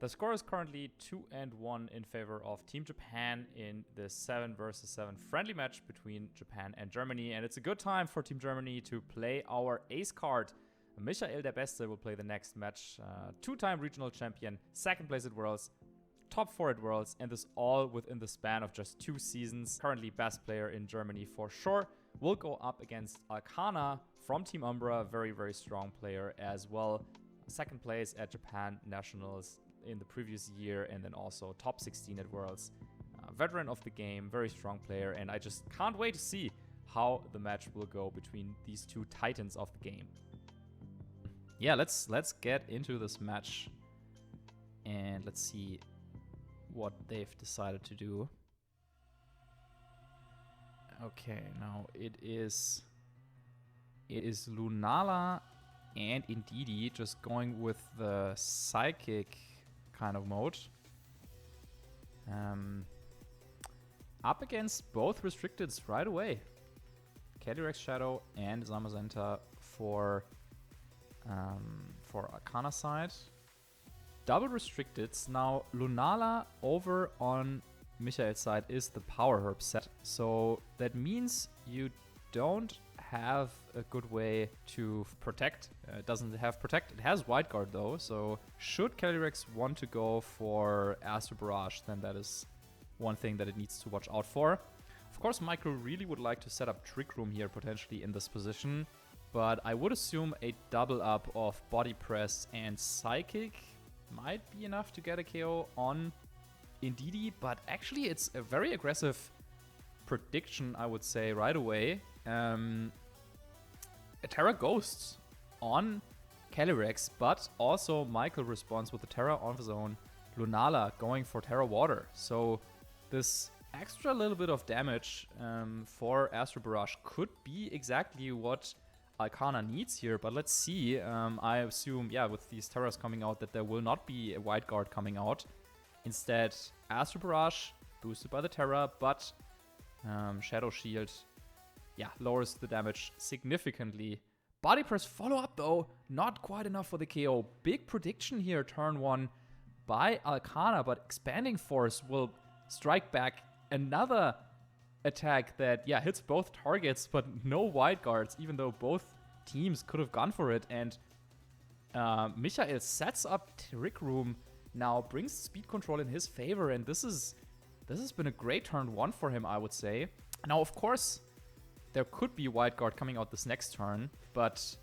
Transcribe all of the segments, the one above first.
The score is currently 2-1 in favor of Team Japan in the 7 versus 7 friendly match between Japan and Germany. And it's a good time for Team Germany to play our ace card. Michael der Beste will play the next match. Two-time regional champion, second place at Worlds, top 4 at Worlds, and this all within the span of just 2 seasons. Currently best player in Germany for sure. Will go up against Alcana from Team Umbra, very, very strong player as well. Second place at Japan Nationals in the previous year, and then also top 16 at Worlds. Veteran of the game, very strong player, and I just can't wait to see how the match will go between these two titans of the game. Yeah, let's get into this match and let's see what they've decided to do. Okay, now it is Lunala and Indeedee just going with the psychic kind of mode. Up against both restricteds right away. Calyrex Shadow and Zamazenta for Arcana side. Double restricteds. Now Lunala over on Michael's side is the Power Herb set. So that means you don't have a good way to protect. It doesn't have protect. It has Wide Guard though. So should Calyrex want to go for Astral Barrage, then that is one thing that it needs to watch out for. Of course, Micro really would like to set up Trick Room here potentially in this position, but I would assume a double up of Body Press and Psychic might be enough to get a KO on Indeedee, but actually it's a very aggressive prediction, I would say, right away. A Terra Ghosts on Calyrex, but also Michael responds with the Terra on his own. Lunala going for Terra Water. So this extra little bit of damage for Astral Barrage could be exactly what Arcana needs here, but let's see. I assume, yeah, with these Terras coming out, that there will not be a Wide Guard coming out. Instead, Astral Barrage boosted by the Terra, but Shadow Shield, yeah, lowers the damage significantly. Body Press follow-up, though, not quite enough for the KO. Big prediction here, turn 1 by Arcana, but Expanding Force will strike back another attack that, yeah, hits both targets, but no Wide Guards, even though both teams could have gone for it. And Michael sets up Trick Room, now brings speed control in his favor, and this has been a great turn 1 for him, I would say. Now, of course, there could be Wide Guard coming out this next turn, but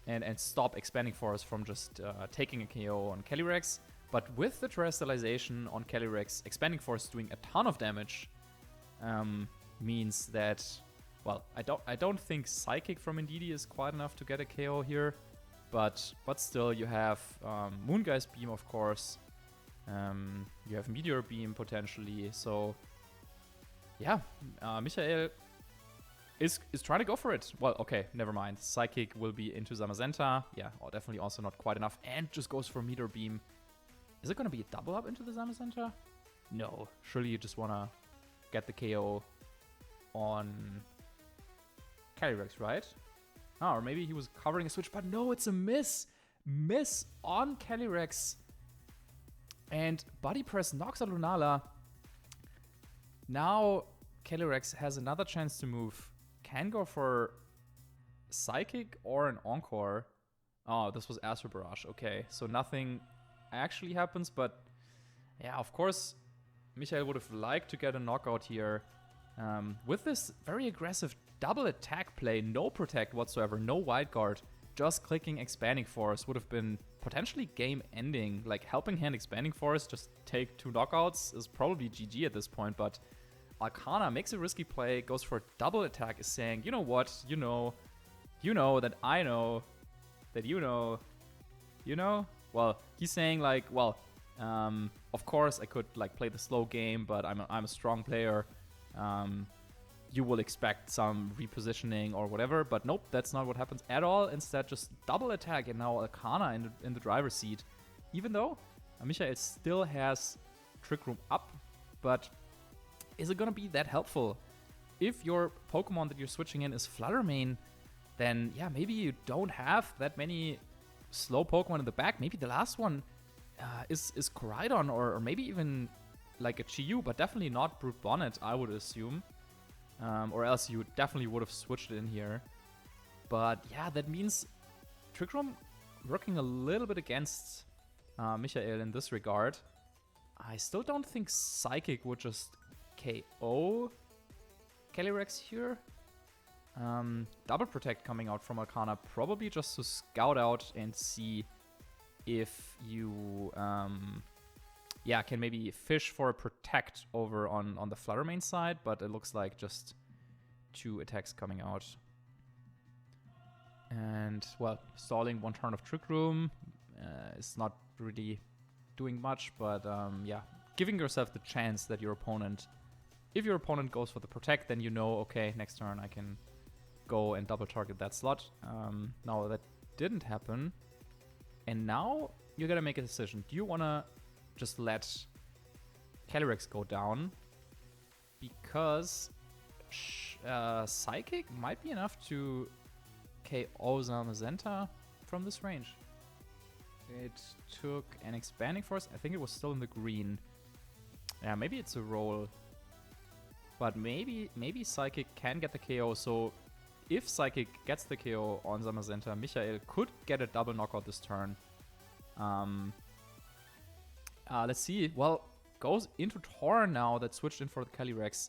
and stop Expanding Force from just taking a KO on Calyrex. But with the Terrestrialization on Calyrex, Expanding Force doing a ton of damage means that, well, I don't think Psychic from Indeedee is quite enough to get a KO here, but still you have Moongeist Beam, of course. You have Meteor Beam potentially, so yeah, Michael is trying to go for it. Well, okay, never mind. Psychic will be into Zamazenta. Yeah, definitely also not quite enough, and just goes for Meteor Beam. Is it going to be a double up into the Zamazenta? No, surely you just want to get the KO on Calyrex, right? Oh, or maybe he was covering a switch, but no, it's a miss. Miss on Calyrex. And Body Press knocks out Lunala. Now Calyrex has another chance to move. Can go for Psychic or an Encore. Oh, this was Astral Barrage. Okay, so nothing actually happens, but yeah, of course, Michael would have liked to get a knockout here. With this very aggressive double attack play, no protect whatsoever, no Wide Guard, just clicking Expanding Force would have been potentially game ending. Like Helping Hand Expanding Force, just take 2 knockouts is probably GG at this point, but Arcana makes a risky play, goes for a double attack, is saying, you know what, you know that I know that you know. Well, he's saying like, well, of course I could like play the slow game, but I'm a strong player. You will expect some repositioning or whatever, but nope, that's not what happens at all. Instead, just double attack, and now Arcana in the driver's seat. Even though Michael still has Trick Room up, but is it gonna be that helpful? If your Pokemon that you're switching in is Flutter Mane, then yeah, maybe you don't have that many slow Pokemon in the back. Maybe the last one is Koraidon or maybe even like a Chi-Yu, but definitely not Brute Bonnet, I would assume. Or else you definitely would have switched it in here. But yeah, that means Trick Room working a little bit against Michael in this regard. I still don't think Psychic would just KO Calyrex here. Double Protect coming out from Arcana, probably just to scout out and see if you can maybe fish for a Protect over on the Flutter Mane side, but it looks like just 2 attacks coming out. And, well, stalling 1 turn of Trick Room is not really doing much, but yeah, giving yourself the chance that your opponent, if your opponent goes for the Protect, then you know, okay, next turn I can go and double target that slot. Now that didn't happen, and now you gotta make a decision. Do you wanna just let Calyrex go down? Because Psychic might be enough to KO Zamazenta from this range. It took an Expanding Force. I think it was still in the green. Yeah, maybe it's a roll. But maybe Psychic can get the KO. So if Psychic gets the KO on Zamazenta, Michael could get a double knockout this turn. Let's see. Well, goes into Torn now that switched in for the Calyrex,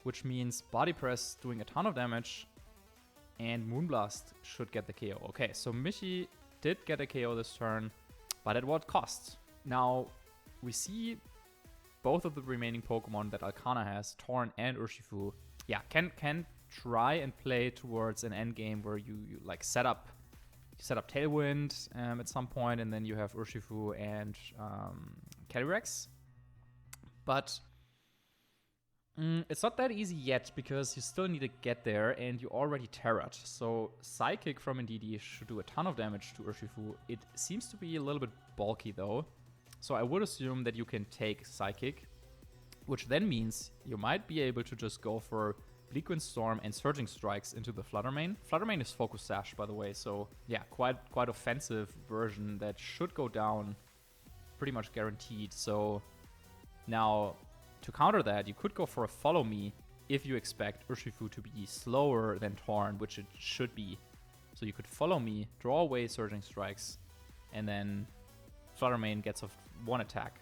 which means Body Press doing a ton of damage, and Moonblast should get the KO. Okay, so Michi did get a KO this turn, but at what cost? Now, we see both of the remaining Pokemon that Arcana has, Torn and Urshifu, yeah, can try and play towards an endgame where you like set up Tailwind at some point, and then you have Urshifu and Calyrex. But it's not that easy yet, because you still need to get there, and you already Terrat. So Psychic from Indeedee should do a ton of damage to Urshifu. It seems to be a little bit bulky, though. So I would assume that you can take Psychic, which then means you might be able to just go for Bleakwind Storm and Surging Strikes into the Flutter Mane. Flutter Mane is Focus Sash, by the way, so yeah, quite offensive version that should go down pretty much guaranteed. So now, to counter that, you could go for a Follow Me if you expect Urshifu to be slower than Torn, which it should be. So you could Follow Me, draw away Surging Strikes, and then Flutter Mane gets off 1 attack.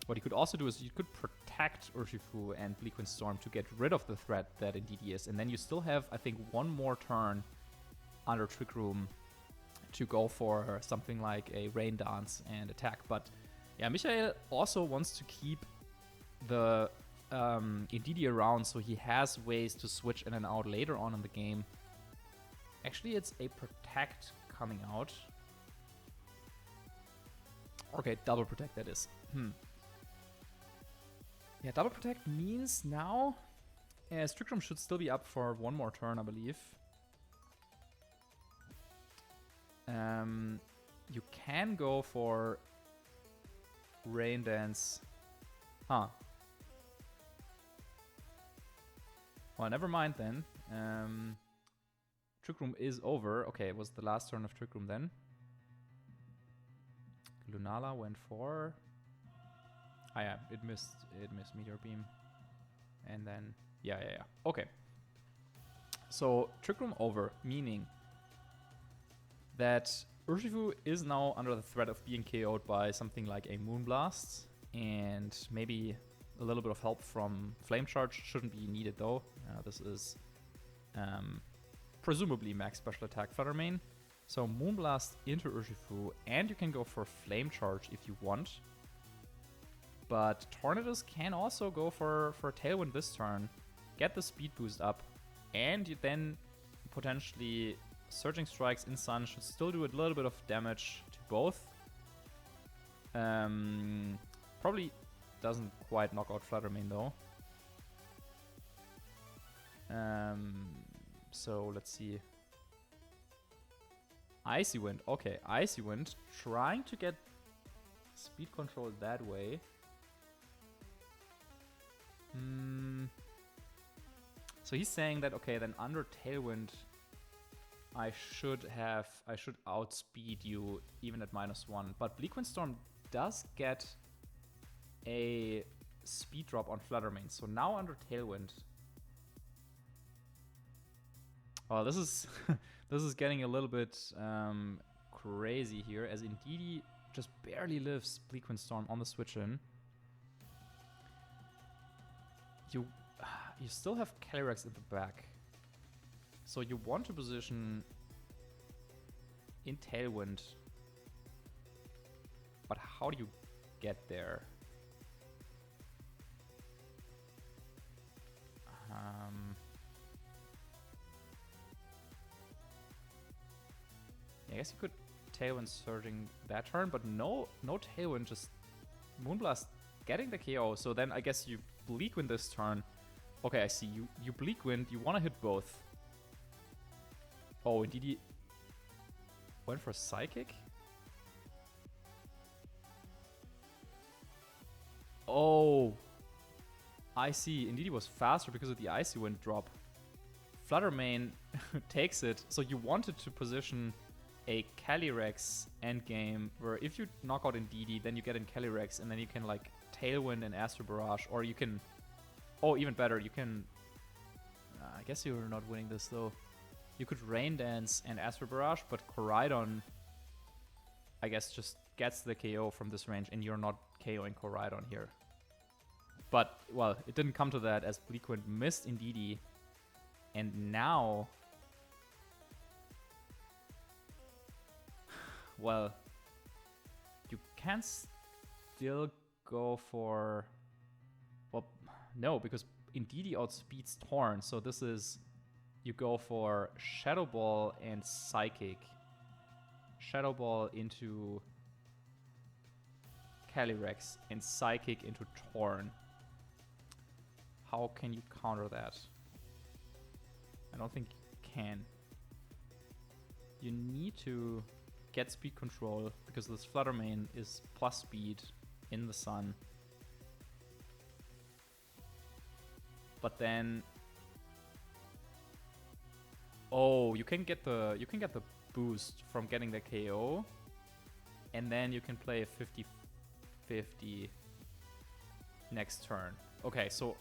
What you could also do is you could protect Urshifu and Bleakwind Storm to get rid of the threat that Indeedee is, and then you still have, I think, 1 more turn under Trick Room to go for something like a Rain Dance and attack. But yeah, Michael also wants to keep the Indeedee around, so he has ways to switch in and out later on in the game. Actually, it's a Protect coming out. Okay, double Protect, that is. Yeah, double Protect means now Trick Room should still be up for 1 more turn, I believe. You can go for Rain Dance. Huh. Well, never mind then. Trick Room is over. Okay, it was the last turn of Trick Room then. Lunala went for... Ah yeah, it missed Meteor Beam. And then, yeah. Okay. So, Trick Room over, meaning that Urshifu is now under the threat of being KO'd by something like a Moonblast, and maybe a little bit of help from Flame Charge shouldn't be needed though. This is presumably max special attack Flutter Mane. So Moonblast into Urshifu, and you can go for Flame Charge if you want. But Tornadus can also go for Tailwind this turn, get the speed boost up, and you then potentially Surging Strikes in Sun should still do a little bit of damage to both. Probably doesn't quite knock out Flutter Mane though. So let's see. Icy Wind. Okay, Icy Wind. Trying to get speed control that way. So he's saying that, okay, then under Tailwind, I should outspeed you even at -1. But Bleak Windstorm does get a speed drop on Fluttermane. So now under Tailwind. Oh, this is this is getting a little bit crazy here, as Indeedee just barely lives Bleak Windstorm on the switch in. You still have Calyrex at the back. So you want to position in Tailwind. But how do you get there? I guess you could Tailwind Surging that turn, but no Tailwind, just Moonblast getting the KO. So then I guess you Bleak Wind this turn. Okay, I see. You Bleak Wind, you want to hit both. Oh, indeed he went for Psychic? Oh, I see. Indeed he was faster because of the Icy Wind drop. Fluttermane takes it. So you wanted to position a Calyrex endgame where if you knock out Indeedee, then you get in Calyrex and then you can like Tailwind and Astral Barrage, or you can... Oh, even better, you can... I guess you're not winning this though. You could Rain Dance and Astral Barrage, but Koraidon, I guess, just gets the KO from this range and you're not KOing Koraidon here. But, well, it didn't come to that as Bleak Wind missed Indeedee. And now... Well, you can still go for... Well, no, because Indeedee outspeeds Torn, so this is... You go for Shadow Ball and Psychic. Shadow Ball into Calyrex and Psychic into Torn. How can you counter that? I don't think you can. You need to get speed control because this Fluttermane is plus speed in the sun. But then... Oh, you can get the boost from getting the KO, and then you can play a 50-50 next turn. Okay, so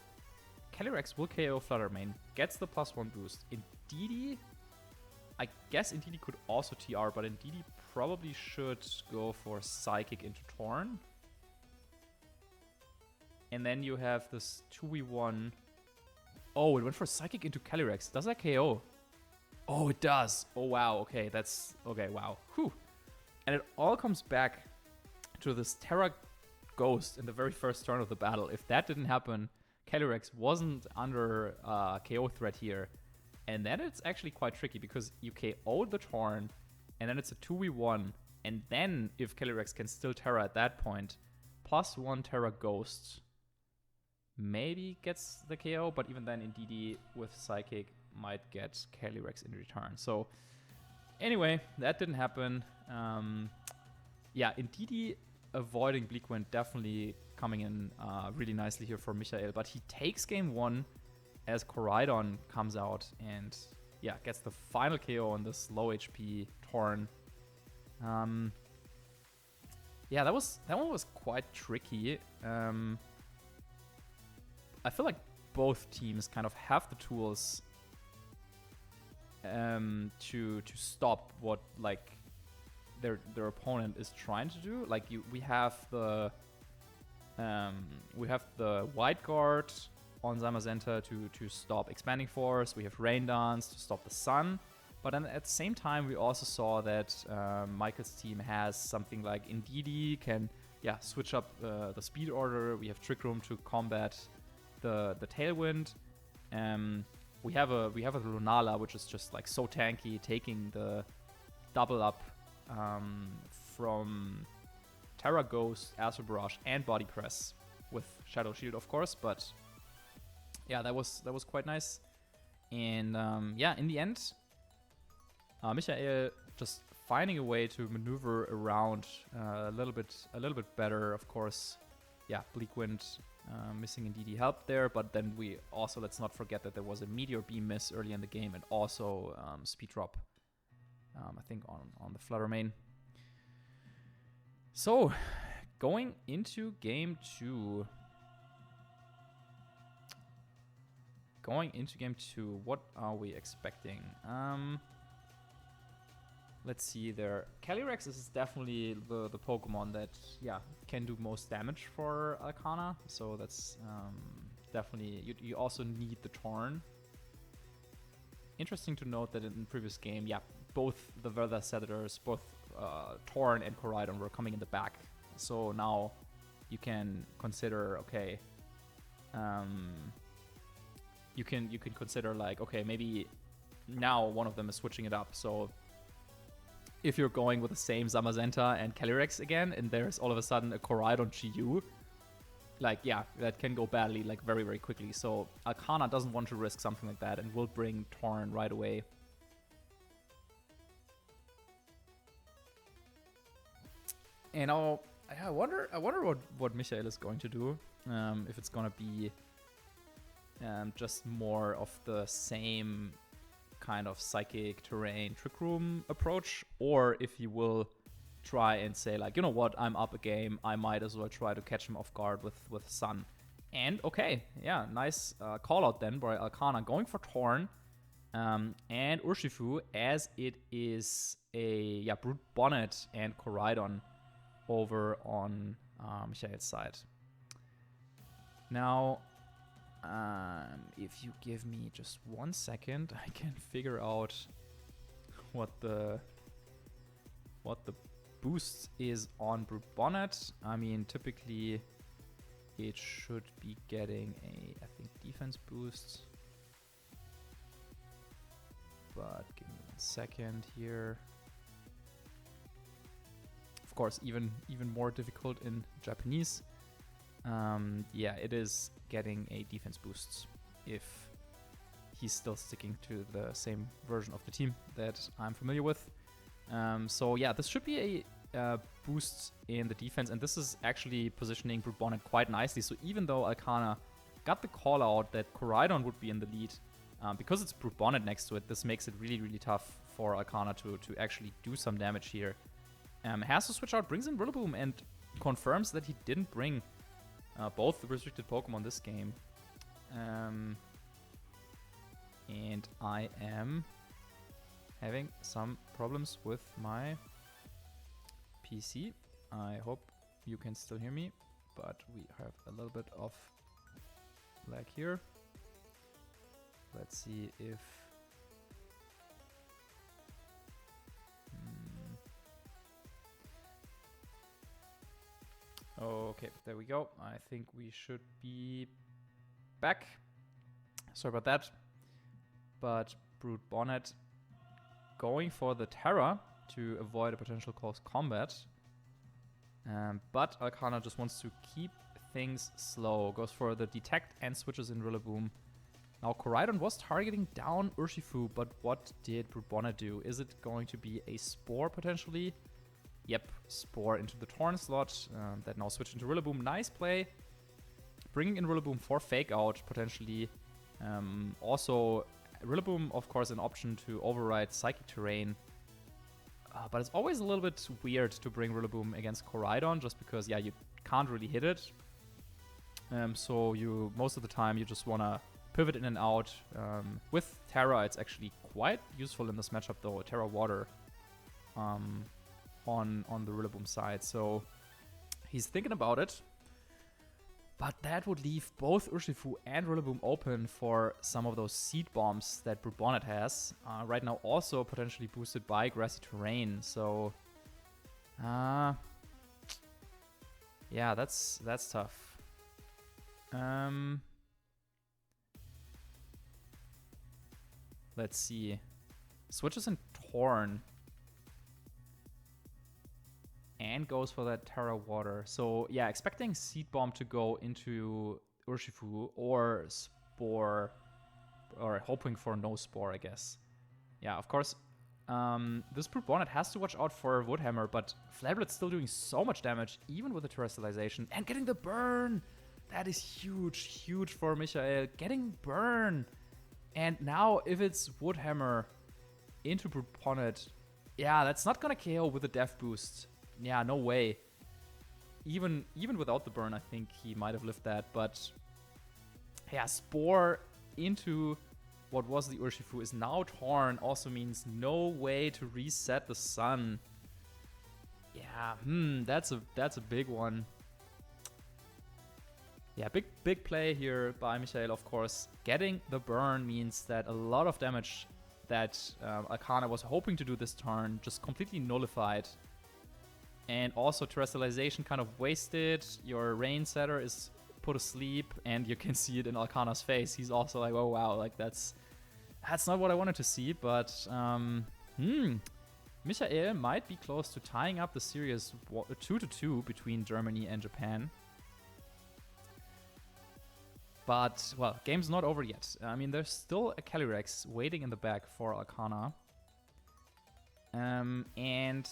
Calyrex will KO Fluttermane, gets the +1 boost. Indeedee, I guess Indeedee could also TR, but Indeedee probably should go for Psychic into Torn. And then you have this 2v1. Oh, it went for Psychic into Calyrex. Does that KO? Oh, it does. Oh, wow. Okay, that's... Okay, wow. Whew. And it all comes back to this Terra Ghost in the very first turn of the battle. If that didn't happen, Calyrex wasn't under KO threat here. And then it's actually quite tricky because you KO'd the Torn, and then it's a 2v1. And then, if Calyrex can still Terra at that point, +1 Terra Ghost maybe gets the KO, but even then Indeedee with Psychic might get Calyrex in return. So anyway, that didn't happen. Yeah, Indeedee avoiding Bleak Wind definitely coming in really nicely here for Michael, but he takes game 1 as Koraidon comes out and yeah, gets the final KO on this low HP Torn. Yeah, that one was quite tricky. I feel like both teams kind of have the tools to stop what like their opponent is trying to do. Like we have the White Guard on Zamazenta to stop Expanding Force. We have Rain Dance to stop the Sun. But then at the same time, we also saw that Michael's team has something like Indeedee can switch up the speed order. We have Trick Room to combat the Tailwind. We have a Lunala, which is just like so tanky, taking the double up from Terra Ghost, Astral Barrage, and Body Press with Shadow Shield, of course. But yeah, that was quite nice. And in the end, Michael just finding a way to maneuver around a little bit better, of course. Yeah, Bleak Wind missing Indeedee helped there, but then let's not forget that there was a Meteor Beam miss early in the game and also speed drop I think on the Flutter main. So, going into game 2. What are we expecting? Let's see there. Calyrex is definitely the Pokemon that, can do most damage for Arcana. So that's definitely... You also need the Torn. Interesting to note that in the previous game, both the Weather Senators, both Torn and Koraidon were coming in the back. So now you can consider, okay... You can consider like, okay, maybe now one of them is switching it up. So if you're going with the same Zamazenta and Calyrex again, and there's all of a sudden a Koraidon GU, like, that can go badly, like, very, very quickly. So Arcana doesn't want to risk something like that and will bring Torn right away. And I wonder what Michael is going to do. If it's gonna be just more of the same kind of psychic terrain trick room approach, or if he will try and say like, you know what, I'm up a game, I might as well try to catch him off guard with Sun. And okay, nice call out then by Arcana going for Torn and Urshifu, as it is a Brute Bonnet and Koraidon over on Michael's side. Now, if you give me just 1 second, I can figure out what the boost is on Brute Bonnet. I mean, typically it should be getting a, I think, defense boost. But give me 1 second here. Of course, even more difficult in Japanese. It is getting a defense boost if he's still sticking to the same version of the team that I'm familiar with. This should be a boost in the defense, and this is actually positioning Brute Bonnet quite nicely. So even though Arcana got the call out that Koraidon would be in the lead, because it's Brute Bonnet next to it, this makes it really, really tough for Arcana to actually do some damage here. Has to switch out, brings in Rillaboom, and confirms that he didn't bring both the restricted Pokemon this game. And I am having some problems with my PC. I hope you can still hear me, but we have a little bit of lag here. Let's see if... Okay, there we go. I think we should be back. Sorry about that. But Brute Bonnet going for the Terra to avoid a potential close combat. But Arcana just wants to keep things slow. Goes for the Detect and switches in Rillaboom. Now Koraidon was targeting down Urshifu, but what did Brute Bonnet do? Is it going to be a Spore potentially? Yep, Spore into the Torn slot. That now switched into Rillaboom. Nice play. Bringing in Rillaboom for Fake Out, potentially. Also, Rillaboom, of course, an option to override Psychic Terrain. But it's always a little bit weird to bring Rillaboom against Koraidon, just because, you can't really hit it. So most of the time, you just want to pivot in and out. With Terra, it's actually quite useful in this matchup, though. Terra Water. On the Rillaboom side, so he's thinking about it, but that would leave both Urshifu and Rillaboom open for some of those Seed Bombs that Brute Bonnet has. Right now also potentially boosted by Grassy Terrain, so that's tough. Let's see. Switches in Torn. And goes for that Terra Water. So, expecting Seed Bomb to go into Urshifu or Spore, or hoping for no Spore, I guess. Of course, this Brute Bonnet has to watch out for Woodhammer, but Flareblit's still doing so much damage, even with the Terrestrialization, and getting the burn! That is huge for Michael. Getting burn! And now, if it's Woodhammer into Brute Bonnet, Yeah, that's not gonna KO with a Death Boost. Yeah, no way. Even without the burn, I think he might have lived that. But yeah, Spore into what was the Urshifu is now torn. Also means no way to reset the sun. Yeah, that's a big one. Yeah, big play here by Michael, of course. Getting the burn means that a lot of damage that Arcana was hoping to do this turn just completely nullified. And also Terrestrialization kind of wasted. Your Rain Setter is put asleep, and you can see it in Arcana's face. He's also like, oh wow, like that's not what I wanted to see, but Michael might be close to tying up the series 2-2 between Germany and Japan. But, well, game's not over yet. I mean, there's still a Calyrex waiting in the back for Arcana. And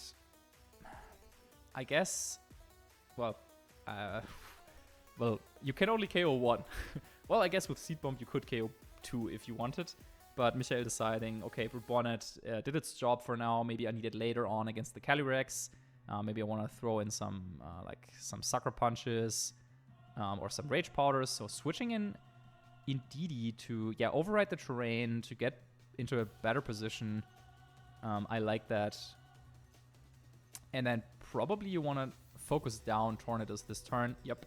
I guess, well, you can only KO 1. Well, I guess with Seed Bomb you could KO 2 if you wanted. But Michael deciding, okay, Brute Bonnet did its job for now. Maybe I need it later on against the Calyrex. Maybe I want to throw in some Sucker Punches. Or some Rage Powders, so switching in Indeedee to, override the terrain to get into a better position. I like that. And then probably you want to focus down Tornadus this turn. Yep.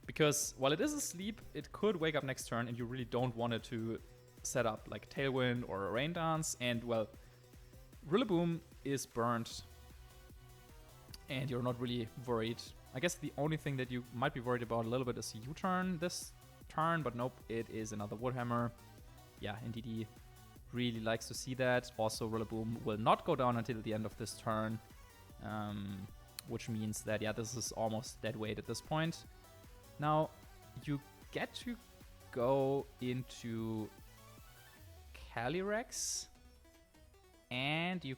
Because while it is asleep, it could wake up next turn, and you really don't want it to set up like Tailwind or a Rain Dance. And, well, Rillaboom is burnt, and you're not really worried. I guess the only thing that you might be worried about a little bit is U-turn this turn, but nope, it is another Woodhammer. Yeah, Indeedee really likes to see that. Also, Rillaboom will not go down until the end of this turn, which means that, this is almost dead weight at this point. Now, you get to go into Calyrex, and you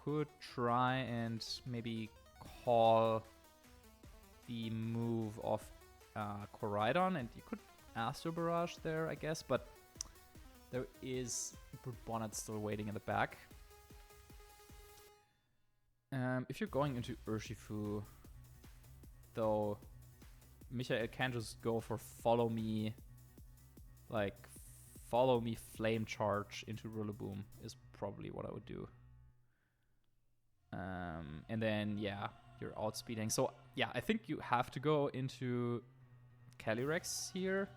could try and maybe call the move of Koraidon, and you could Astro Barrage there, I guess, but there is Brute Bonnet still waiting in the back. If you're going into Urshifu, though, Michael can just go for Follow Me Flame Charge into Rillaboom is probably what I would do. And then, you're outspeeding. So, I think you have to go into Calyrex here.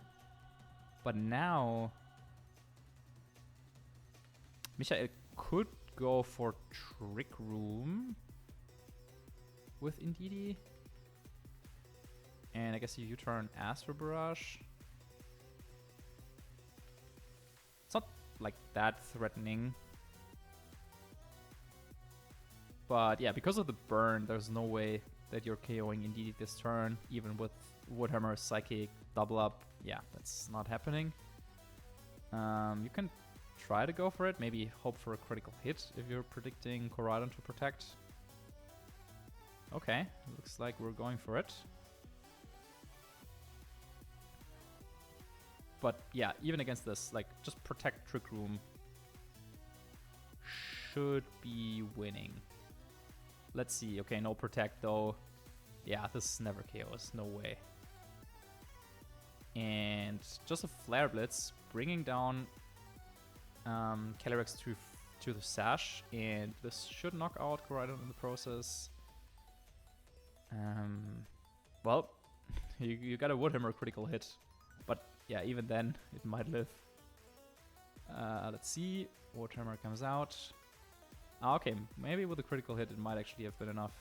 But now, Michael could go for Trick Room with Indeedee. And I guess you U-turn Astro Barrage. It's not like that threatening. But because of the burn, there's no way that you're KOing Indeedee this turn, even with Woodhammer, Psychic, double up. That's not happening. You can try to go for it, maybe hope for a critical hit if you're predicting Koraidon to protect. Okay, looks like we're going for it. But even against this, just protect Trick Room should be winning. Let's see. Okay, no protect though. This never KOs. No way. And just a Flare Blitz, bringing down Calyrex to the Sash, and this should knock out Koraidon in the process. Well, you got a Woodhammer critical hit, but even then it might live. Let's see. Woodhammer comes out. Okay, maybe with a critical hit it might actually have been enough.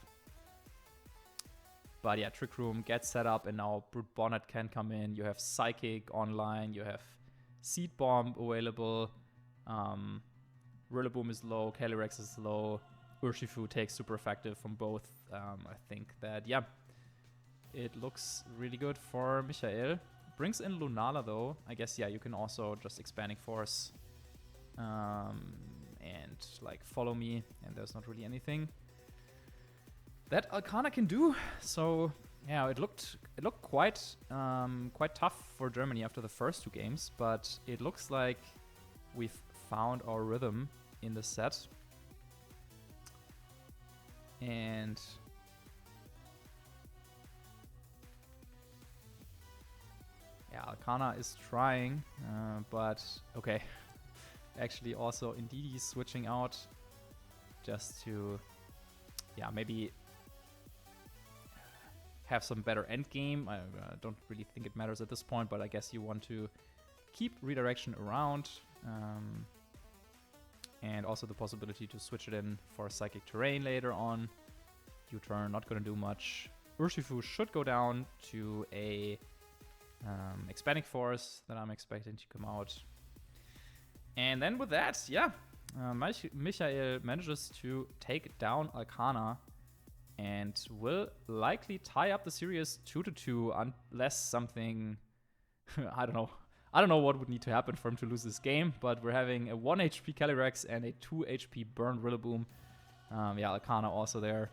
But Trick Room gets set up, and now Brute Bonnet can come in. You have Psychic online, you have Seed Bomb available. Rillaboom is low, Calyrex is low. Urshifu takes super effective from both. I think that, it looks really good for Michael. Brings in Lunala though. I guess, you can also just Expanding Force. And Follow Me, and there's not really anything that Arcana can do. So it looked quite tough for Germany after the first two games, but it looks like we've found our rhythm in the set. And yeah, Alcana is trying, but okay. Actually, also Indeedee switching out just to, yeah, maybe have some better end game. I don't really think it matters at this point, but I guess you want to keep redirection around. And also the possibility to switch it in for Psychic Terrain later on. U-turn, not going to do much. Urshifu should go down to a Expanding Force that I'm expecting to come out. And then with that, yeah, Michael manages to take down Alcana and will likely tie up the series 2-2 unless something, I don't know what would need to happen for him to lose this game, but we're having a 1 HP Calyrex and a 2 HP Burn Rillaboom. Yeah, Alcana also there.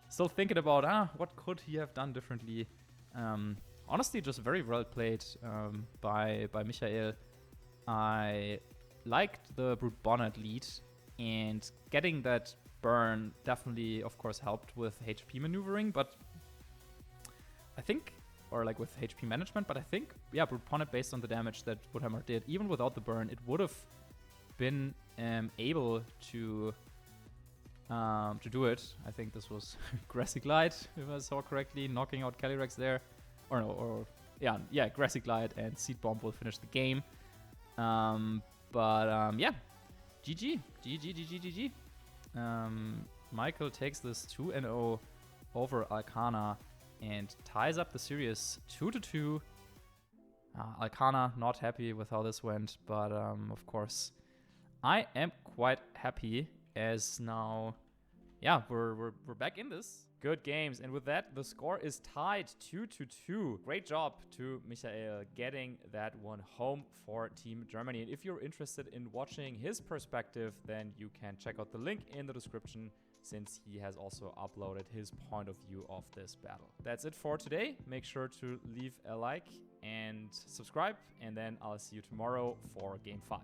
Still thinking about, what could he have done differently? Honestly, just very well played by Michael. I liked the Brute Bonnet lead, and getting that burn definitely, of course, helped with HP maneuvering, but I think, or like with HP management, but I think, yeah, Brute Bonnet, based on the damage that Woodhammer did, even without the burn, it would have been able to do it. I think this was Grassy Glide, if I saw correctly, knocking out Calyrex there. Or no, or yeah, Grassy Glide and Seed Bomb will finish the game. Yeah, GG. Michael takes this 2-0 over Alcana and ties up the series 2-2. Alcana not happy with how this went, but of course I am quite happy as now, yeah, we're back in this. Good games, and with that, the score is tied 2-2. Great job to Michael getting that one home for Team Germany. And if you're interested in watching his perspective, then you can check out the link in the description, since he has also uploaded his point of view of this battle. That's it for today. Make sure to leave a like and subscribe, and then I'll see you tomorrow for Game 5.